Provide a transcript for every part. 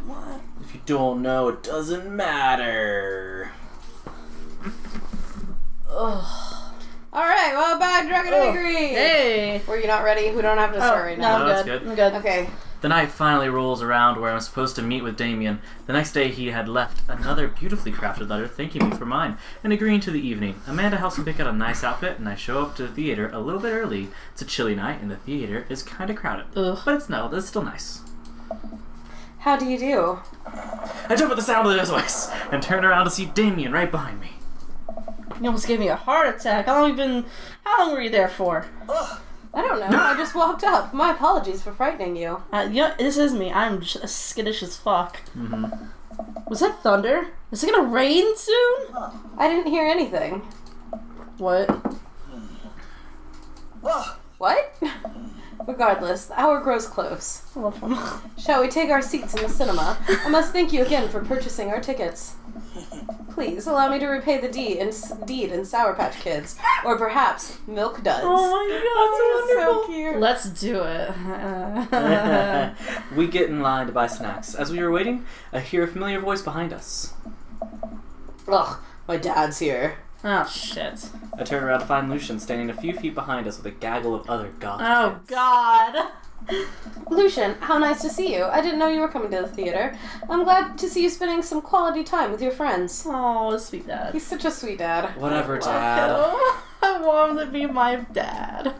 What? If you don't know, it doesn't matter. Ugh. Alright, well, back, drunk and angry! Hey! Were you not ready? We don't have to start right now. No, that's I'm good. good. I'm good. Okay. The night finally rolls around where I'm supposed to meet with Damien. The next day he had left another beautifully crafted letter thanking me for mine and agreeing to the evening. Amanda helps me pick out a nice outfit and I show up to the theater a little bit early. It's a chilly night and the theater is kind of crowded. Ugh. But it's still nice. How do you do? I jump at the sound of his voice and turn around to see Damien right behind me. You almost gave me a heart attack. How long were you there for? I don't know. I just walked up. My apologies for frightening you. This is me. I'm just skittish as fuck. Mm-hmm. Was that thunder? Is it gonna rain soon? I didn't hear anything. What? What? Regardless, the hour grows close. I love him. Shall we take our seats in the cinema? I must thank you again for purchasing our tickets. Please allow me to repay the deed in Sour Patch Kids, or perhaps Milk Duds. Oh my god, so cute. Let's do it. We get in line to buy snacks. As we were waiting, I hear a familiar voice behind us. Ugh, my dad's here. Oh shit. I turn around to find Lucian standing a few feet behind us with a gaggle of other goth Oh kids. god. Lucian, how nice to see you. I didn't know you were coming to the theater. I'm glad to see you spending some quality time with your friends. Oh, sweet dad. He's such a sweet dad. Whatever, I Dad. love him. I want him to be my dad.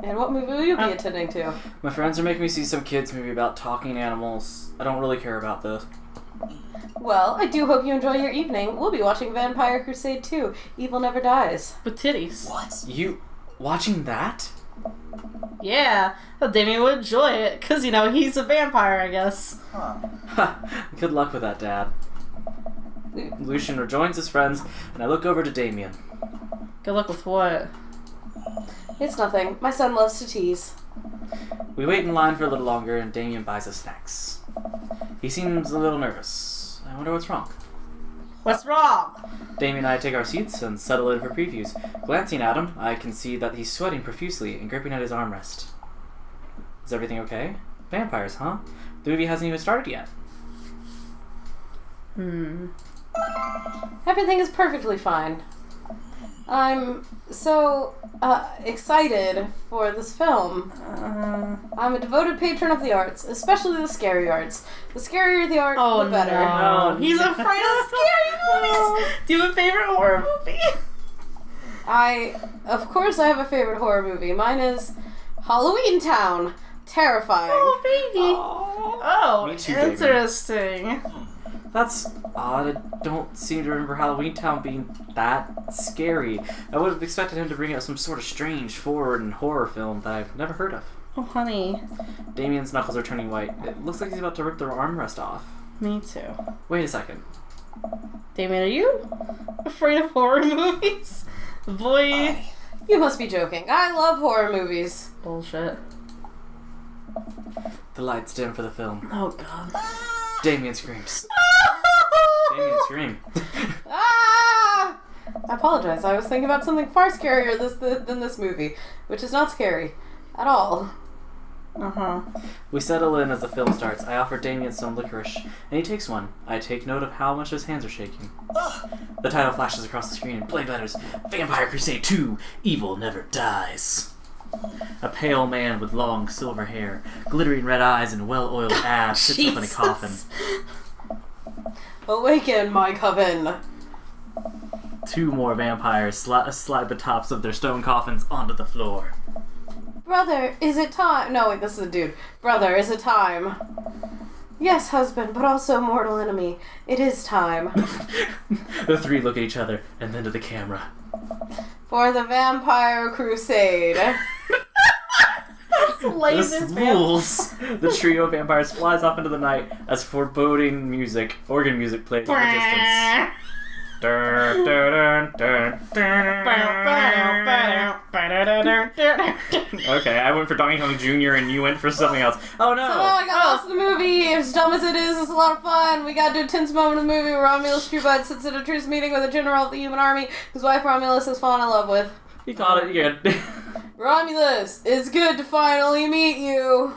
And what movie will you be attending to? My friends are making me see some kids movie about talking animals. I don't really care about this. Well, I do hope you enjoy your evening. We'll be watching Vampire Crusade 2. Evil Never Dies. With titties. What? You watching that? Yeah. Well, Damien would enjoy it, because, he's a vampire, I guess. Ha! Good luck with that, Dad. Lucian rejoins his friends, and I look over to Damien. Good luck with what? It's nothing. My son loves to tease. We wait in line for a little longer, and Damien buys us snacks. He seems a little nervous. I wonder what's wrong. What's wrong? Damien and I take our seats and settle in for previews. Glancing at him, I can see that he's sweating profusely and gripping at his armrest. Is everything okay? Vampires, huh? The movie hasn't even started yet. Everything is perfectly fine. I'm so excited for this film. I'm a devoted patron of the arts, especially the scary arts. The scarier the art, the better. No. He's afraid of scary movies. Do you have a favorite horror movie? Of course I have a favorite horror movie. Mine is Halloween Town. Terrifying. Oh, baby. Oh, Me too, baby. interesting. That's odd. I don't seem to remember Halloween Town being that scary. I would have expected him to bring out some sort of strange forward and horror film that I've never heard of. Oh, honey. Damien's knuckles are turning white. It looks like he's about to rip their armrest off. Me too. Wait a second. Damien, are you afraid of horror movies? Boy. You must be joking. I love horror movies. Bullshit. The lights dim for the film. Oh, God. Damien screams. Damien scream. Ah! I apologize. I was thinking about something far scarier than this movie, which is not scary at all. Uh-huh. We settle in as the film starts. I offer Damien some licorice, and he takes one. I take note of how much his hands are shaking. The title flashes across the screen in big letters. Vampire Crusade 2, Evil Never Dies. A pale man with long silver hair, glittering red eyes, and well-oiled abs sits up in a coffin. Awaken, my coven. Two more vampires slide the tops of their stone coffins onto the floor. Brother, is it time? No, wait, this is a dude. Brother, is it time? Yes, husband, but also mortal enemy. It is time. The three look at each other, and then to the camera. For the Vampire Crusade. This rules! The trio of vampires flies off into the night as foreboding organ music plays in the distance. Dun, dun, dun, dun, dun. Okay, I went for Donkey Kong Jr. and you went for something else. Oh no! So I got lost in the movie. As dumb as it is, it's a lot of fun. We got to a tense moment in the movie where Romulus Truebud sits at a truce meeting with a general of the human army whose wife Romulus has fallen in love with. You got it, you're good. Romulus, it's good to finally meet you.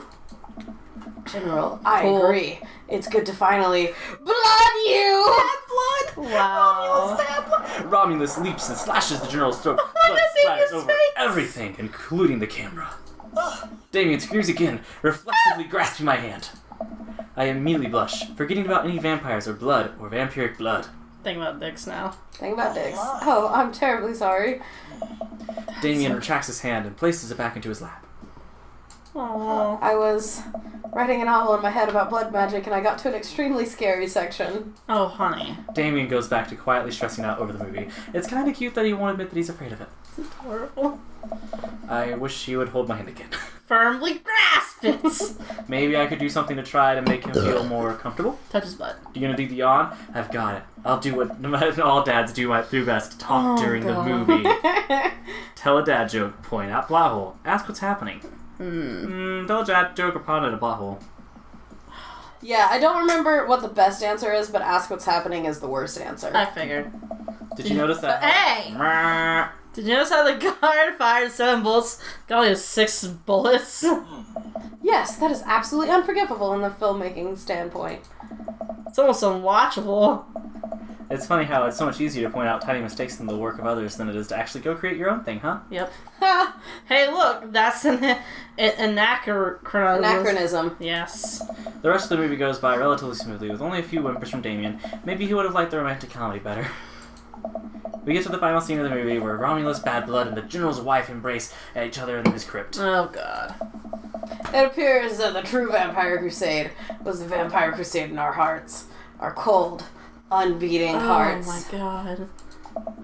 General, I Cool. agree. It's good to finally blood you! Blood! Wow. Romulus leaps and slashes the general's throat. Blood splatters over everything, including the camera. Damien screams again, reflexively grasping my hand. I immediately blush, forgetting about any vampires or blood or vampiric blood. Think about dicks now. Think about dicks. Oh, I'm terribly sorry. Damien retracts his hand and places it back into his lap. Aww. I was writing a novel in my head about blood magic and I got to an extremely scary section. Oh, honey. Damien goes back to quietly stressing out over the movie. It's kind of cute that he won't admit that he's afraid of it. It's adorable. I wish he would hold my hand again. Firmly grasp it. Maybe I could do something to try to make him feel more comfortable. Touch his butt. You gonna do the yawn? I've got it. I'll do what no matter all dads do my best to talk during the movie. Tell a dad joke, point out plot hole, ask what's happening. Tell a dad joke or point at a plot hole. Yeah, I don't remember what the best answer is, but ask what's happening is the worst answer. I figured. Did you notice that? Hey! Did you notice how the guard fired 7 bullets? Got only 6 bullets? Yes, that is absolutely unforgivable in the filmmaking standpoint. It's almost unwatchable. It's funny how it's so much easier to point out tiny mistakes in the work of others than it is to actually go create your own thing, huh? Yep. Ha! Hey, look, that's an anachronism. Yes. The rest of the movie goes by relatively smoothly, with only a few whimpers from Damien. Maybe he would have liked the romantic comedy better. We get to the final scene of the movie where Romulus, Bad Blood, and the General's wife embrace each other in his crypt. Oh, God. It appears that the true Vampire Crusade was the Vampire Crusade in our hearts. Our cold, unbeating hearts. Oh, my God.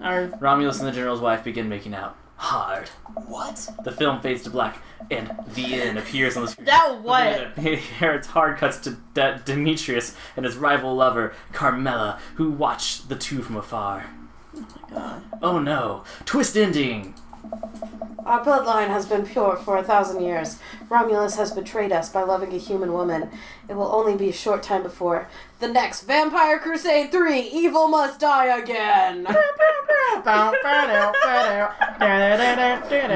Our... Romulus and the General's wife begin making out. Hard. What? The film fades to black, and the end appears on the screen. That what? Here it's hard cuts to Demetrius and his rival lover, Carmela, who watch the two from afar. Oh, my God. Oh no! Twist ending! Our bloodline has been pure for 1,000 years. Romulus has betrayed us by loving a human woman. It will only be a short time before the next Vampire Crusade 3, Evil Must Die Again!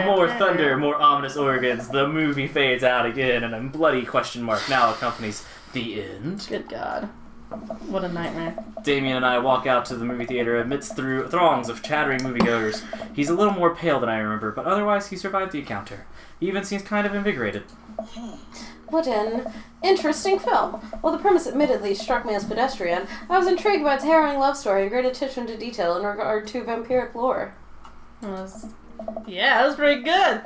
More thunder, more ominous organs. The movie fades out again, and a bloody question mark now accompanies the end. Good God. What a nightmare. Damien and I walk out to the movie theater amidst throngs of chattering moviegoers. He's a little more pale than I remember, but otherwise he survived the encounter. He even seems kind of invigorated. What an interesting film. While the premise admittedly struck me as pedestrian, I was intrigued by its harrowing love story and great attention to detail in regard to vampiric lore. Yeah, that was pretty good.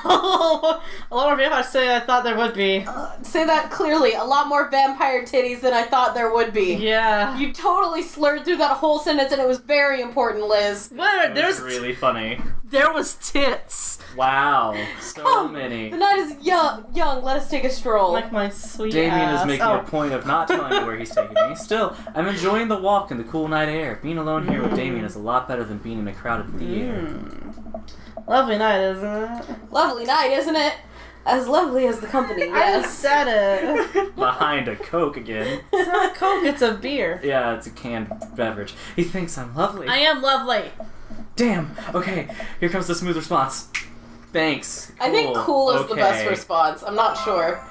A lot more vampires say I thought there would be. Say that clearly. A lot more vampire titties than I thought there would be. Yeah. You totally slurred through that whole sentence and it was very important, Liz. Wait, It was really funny. there was tits. Wow. So many. The night is young. Let us take a stroll. Like my sweet Damien ass. is making a point of not telling me where he's taking me. Still, I'm enjoying the walk in the cool night air. Being alone here with Damien is a lot better than being in a crowded theater. Lovely night, isn't it? Lovely night, isn't it? As lovely as the company, I yes. said it. Behind a Coke again. It's not a Coke, it's a beer. Yeah, it's a canned beverage. He thinks I'm lovely. I am lovely. Damn. Okay, here comes the smooth response. Thanks. I think cool is the best Okay. response. I'm not sure.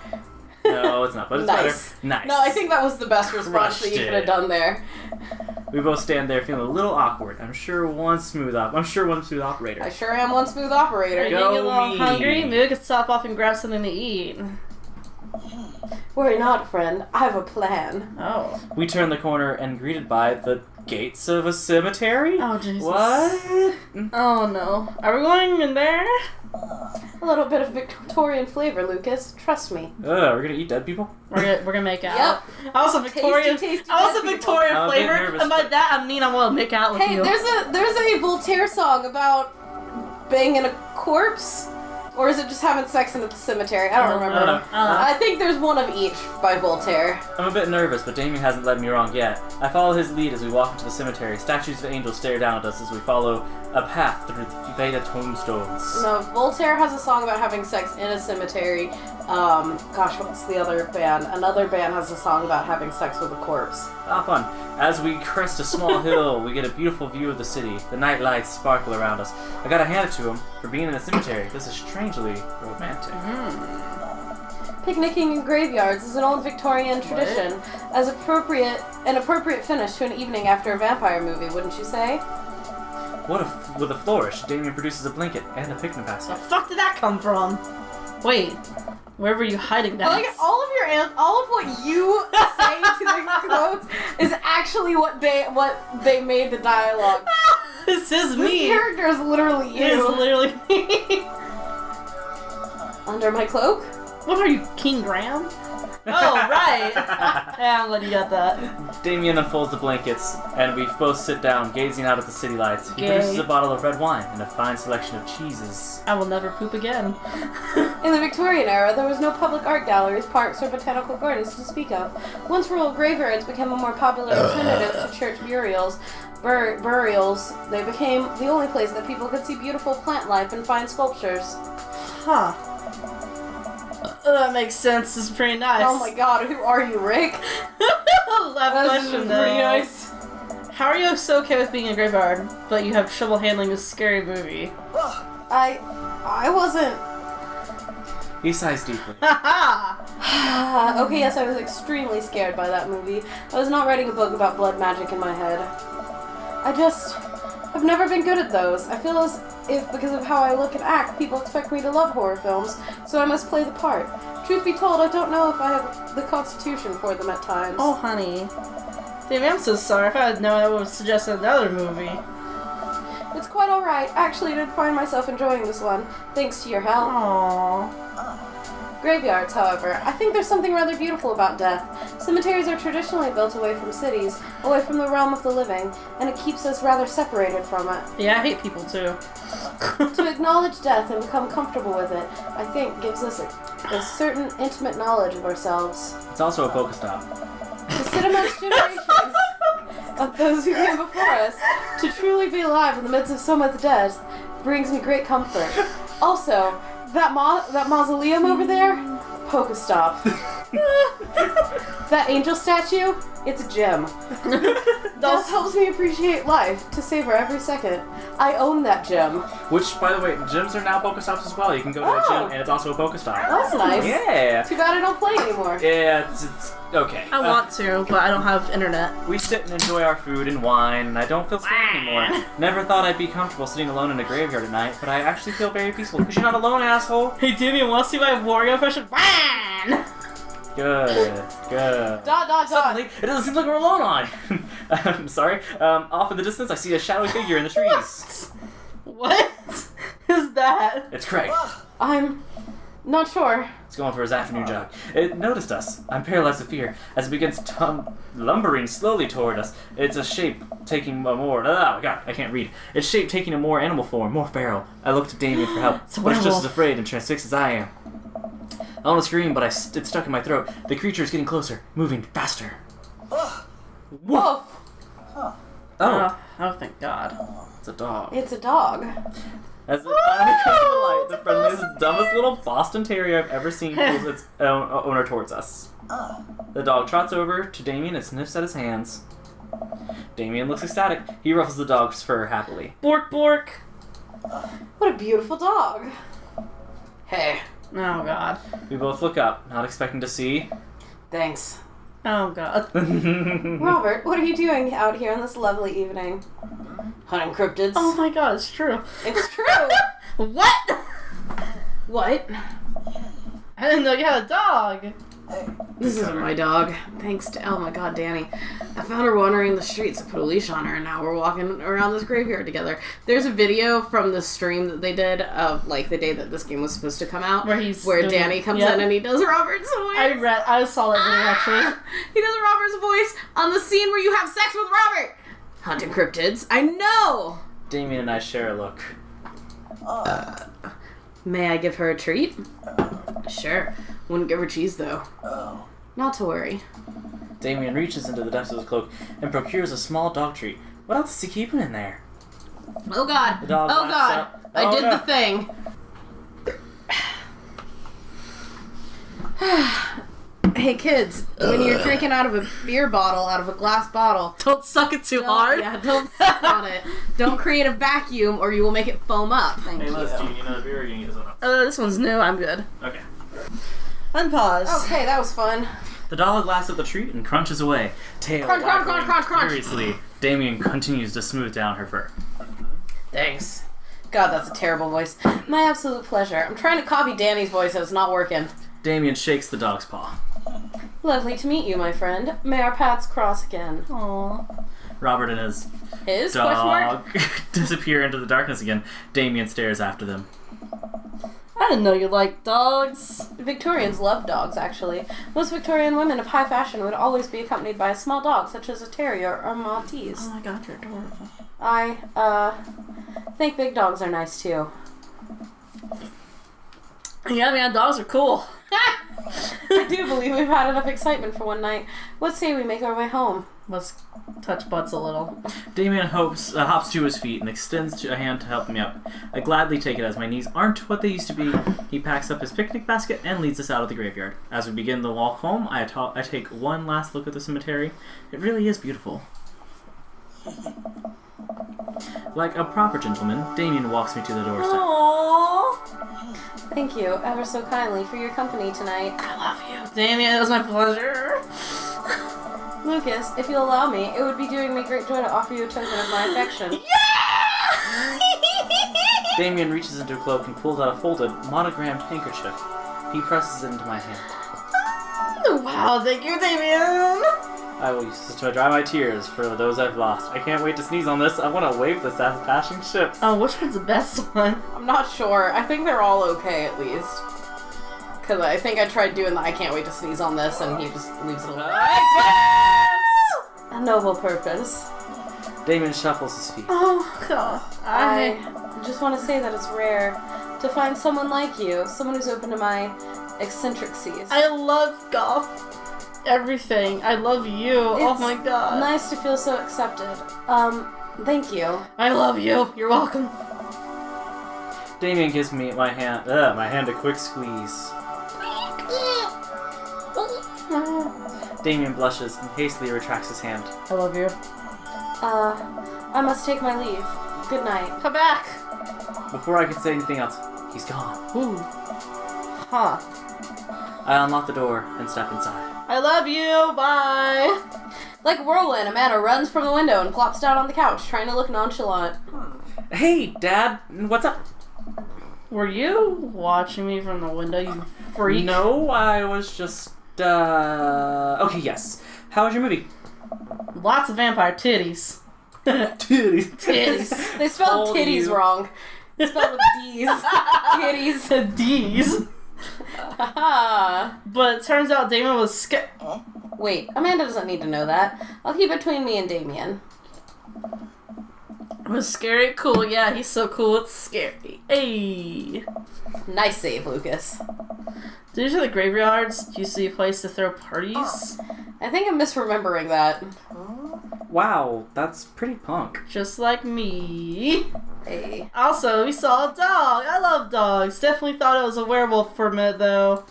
No, it's not, but it's Nice. better. Nice. No, I think that was the best response that you Crushed could have it. done there. We both stand there feeling a little awkward. I'm sure one smooth operator. I sure am one smooth operator. Are you Go getting a little me. hungry? Maybe we could stop off and grab something to eat. Worry not, friend. I have a plan. Oh. We turn the corner and greeted by the gates of a cemetery? Oh, Jesus. What? Oh, no. Are we going in there? A little bit of Victorian flavor, Lucas. Trust me. We're gonna eat dead people? We're gonna make out. Also Victorian. Tasty Also dead people. Victorian I'm a bit flavor. nervous, And by but- that I mean I want to make out with Hey, you. there's a Voltaire song about banging a corpse, or is it just having sex in the cemetery? I don't remember. I think there's one of each by Voltaire. I'm a bit nervous, but Damien hasn't led me wrong yet. I follow his lead as we walk into the cemetery. Statues of angels stare down at us as we follow a path through the Veda tombstones. No, Voltaire has a song about having sex in a cemetery. Gosh, what's the other band? Another band has a song about having sex with a corpse. Ah, fun. As we crest a small hill, we get a beautiful view of the city. The night lights sparkle around us. I gotta hand it to him for being in a cemetery. This is strangely romantic. Picnicking in graveyards is an old Victorian tradition, as an appropriate finish to an evening after a vampire movie, wouldn't you say? With a flourish, Damien produces a blanket and a picnic The basket. fuck did that come from? Wait, where were you hiding that? Like all of what you say to the quotes is actually what they made the dialogue. This is me. This character is literally you. It is literally me. Under my cloak? What are you, King Graham? Oh, right. Yeah, I'm glad you got that. Damien unfolds the blankets, and we both sit down, gazing out at the city lights. He produces a bottle of red wine and a fine selection of cheeses. I will never poop again. In the Victorian era, there was no public art galleries, parks, or botanical gardens to speak of. Once rural graveyards became a more popular alternative to church burials, they became the only place that people could see beautiful plant life and fine sculptures. Huh. That makes sense. This is pretty nice. Oh my god, who are you, Rick? That question, though. Pretty nice. How are you so okay with being a graveyard, but you have trouble handling a scary movie? I wasn't... He sighs deeply. Okay, yes, I was extremely scared by that movie. I was not writing a book about blood magic in my head. I've never been good at those. I feel as if, because of how I look and act, people expect me to love horror films, so I must play the part. Truth be told, I don't know if I have the constitution for them at times. Oh, honey. Damn, I'm so sorry. If I had known, I would have suggested another movie. It's quite alright. Actually, I did find myself enjoying this one, thanks to your help. Aww. Graveyards, however. I think there's something rather beautiful about death. Cemeteries are traditionally built away from cities, away from the realm of the living, and it keeps us rather separated from it. Yeah, I hate people too. To acknowledge death and become comfortable with it, I think gives us a certain intimate knowledge of ourselves. It's also a Pokestop. To sit amongst generations of those who came before us, to truly be alive in the midst of so much death, brings me great comfort. Also, that mausoleum over there, Pokestop. That angel statue, it's a gem. Death helps me appreciate life, to savor every second. I own that gem. Which, by the way, gyms are now Pokestops as well. You can go to a gym, and it's also a Pokestop. That's nice. Yeah. Too bad I don't play anymore. Yeah, it's okay. I want to, but I don't have internet. We sit and enjoy our food and wine, and I don't feel scared anymore. Never thought I'd be comfortable sitting alone in a graveyard at night, but I actually feel very peaceful, because you're not alone, asshole. Hey, Damien, want to see my Wario impression? Wine! Good. Suddenly, it doesn't seem like we're alone on. I'm sorry. Off in the distance, I see a shadowy figure in the trees. What is that? It's Craig. I'm not sure. It's going for his afternoon jog. It noticed us. I'm paralyzed with fear as it begins lumbering slowly toward us. It's a shape taking a more... Oh, God, I can't read. It's shape taking a more animal form, more feral. I look to Damien for help, but it's just as afraid and transfixed as I am. I want to scream, but it's stuck in my throat. The creature is getting closer, moving faster. Woof! Oh, Thank God. it's a dog. It's a dog. As it finally comes to light, the friendliest, dumbest little Boston Terrier I've ever seen pulls its owner towards us. The dog trots over to Damien and sniffs at his hands. Damien looks ecstatic. He ruffles the dog's fur happily. Bork, bork. What a beautiful dog. Hey. Oh, God. We both look up, not expecting to see... Thanks. Oh, God. Robert, what are you doing out here on this lovely evening? Hunting cryptids. Oh, my God, it's true. It's true! What? What? I didn't know you had a dog. This isn't my dog. Thanks to... Oh my god, Danny. I found her wandering the streets. I put a leash on her, and now we're walking around this graveyard together. There's a video from the stream that they did of, like, the day that this game was supposed to come out. Where Danny comes in and he does Robert's voice. I saw that video, actually. He does Robert's voice on the scene where you have sex with Robert! Hunting cryptids. I know! Damien and I share a look. May I give her a treat? Sure. Wouldn't give her cheese, though. Not to worry. Damien reaches into the depths of his cloak and procures a small dog treat. What else is he keeping in there? Oh god! The dog Oh laughs god! out. I Oh, did no. the thing. Hey kids, when you're drinking out of a beer bottle, out of a glass bottle, Don't suck it too hard. Yeah, don't suck on it. Don't create a vacuum or you will make it foam up. Thank you. Do you need another beer or do you need this one? This one's new. I'm good. Okay. Unpause. Okay, that was fun. The dog laughs at the treat and crunches away, tail Crunch, crunch, waggling crunch, crunch, crunch. furiously. Damien continues to smooth down her fur. Thanks. God, that's a terrible voice. My absolute pleasure. I'm trying to copy Danny's voice and it's not working. Damien shakes the dog's paw. Lovely to meet you, my friend. May our paths cross again. Aww. Robert and his His? Question dog mark? disappear into the darkness again. Damien stares after them. I didn't know you liked dogs. Victorians love dogs, actually. Most Victorian women of high fashion would always be accompanied by a small dog, such as a terrier or Maltese. Oh my god, you're adorable. I think big dogs are nice, too. Yeah, man, dogs are cool. I do believe we've had enough excitement for one night. Let's say we make our way home. Let's touch butts a little. Damien hops to his feet and extends a hand to help me up. I gladly take it as my knees aren't what they used to be. He packs up his picnic basket and leads us out of the graveyard. As we begin the walk home, I take one last look at the cemetery. It really is beautiful. Like a proper gentleman, Damien walks me to the doorstep. Aww. Thank you ever so kindly for your company tonight. I love you. Damien, it was my pleasure. Lucas, if you'll allow me, it would be doing me great joy to offer you a token of my affection. Yeah! Damien reaches into a cloak and pulls out a folded, monogrammed handkerchief. He presses it into my hand. Wow, thank you, Damien. I will use this to dry my tears for those I've lost. I can't wait to sneeze on this. I want to wave this as passing ships. Oh, which one's the best one? I'm not sure. I think they're all okay, at least. Because I think I tried doing the I can't wait to sneeze on this, and he just leaves it alone. A noble purpose. Damien shuffles his feet. Oh, God. I just want to say that it's rare to find someone like you, someone who's open to my eccentricities. I love golf. Everything. I love you. Oh my god. Nice to feel so accepted. Thank you. I love you. You're welcome. Damien gives me my hand a quick squeeze. Damien blushes and hastily retracts his hand. I love you. I must take my leave. Good night. Come back. Before I could say anything else, he's gone. Ooh. Huh. I unlock the door and step inside. I love you. Bye. Like a whirlwind, Amanda runs from the window and plops down on the couch, trying to look nonchalant. Hey, Dad, what's up? Were you watching me from the window, you freak? No, I was just, okay, yes. How was your movie? Lots of vampire titties. Titties. Titties. They spelled Told titties you. wrong. They spelled with D's. Titties. D's. Haha. But it turns out Damien was scared. Wait, Amanda doesn't need to know that. I'll keep it between me and Damien. Was scary cool. Yeah, he's so cool. It's scary. Hey. Nice save, Lucas. These are the graveyards. Used to be a place to throw parties. I think I'm misremembering that. Wow, that's pretty punk. Just like me. Hey. Also, we saw a dog. I love dogs. Definitely thought it was a werewolf for a minute, though.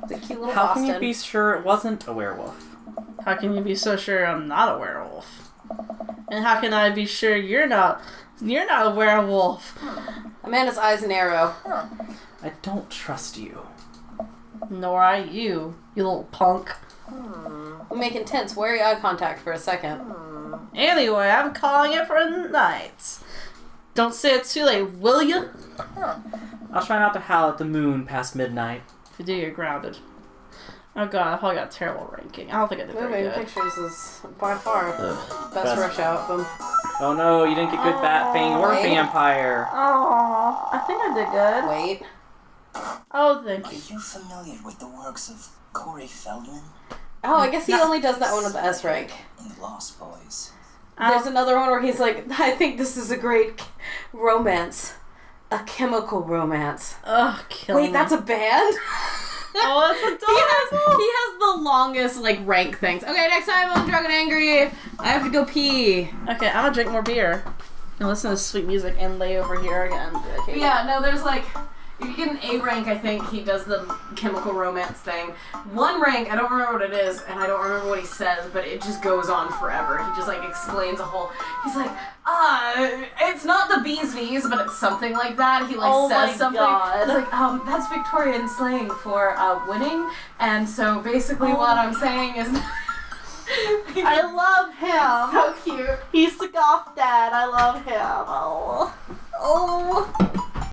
The cute little How Boston. can you be sure it wasn't a werewolf? How can you be so sure I'm not a werewolf? And how can I be sure you're not a werewolf? Amanda's eyes narrow. I don't trust you. Nor I you little punk. We make intense, wary eye contact for a second. Anyway, I'm calling it for a night. Don't say it too late, will you? I'll try not to howl at the moon past midnight. If you do, you're grounded. Oh god, I probably got a terrible ranking. I don't think I did very Moving good. pictures is by far Ugh. best rush album. Oh no, you didn't get good bat thing or Wait. vampire. Aw, I think I did good. Wait. Oh, thank Are you. you familiar with the works of Corey Feldman Oh, I guess he only does that one with the S rank. in Lost Boys? There's another one where he's like, I think this is a great romance. A chemical romance. Ugh, kill Wait, me. that's a band? Oh, that's adorable. He has the longest, like, rank things. Okay, next time I'm drunk and angry, I have to go pee. Okay, I'm gonna drink more beer and listen to sweet music and lay over here again. Okay. Yeah, no, there's like, If you get an A rank, I think he does the chemical romance thing. 1 rank, I don't remember what it is, and I don't remember what he says, but it just goes on forever. He just, like, explains a whole... He's like, it's not the bee's knees, but it's something like that. He, like, says something. God. It's like, that's Victorian slang for winning, and so basically what I'm saying is... I love him. So cute. He's the goth dad. I love him. Oh.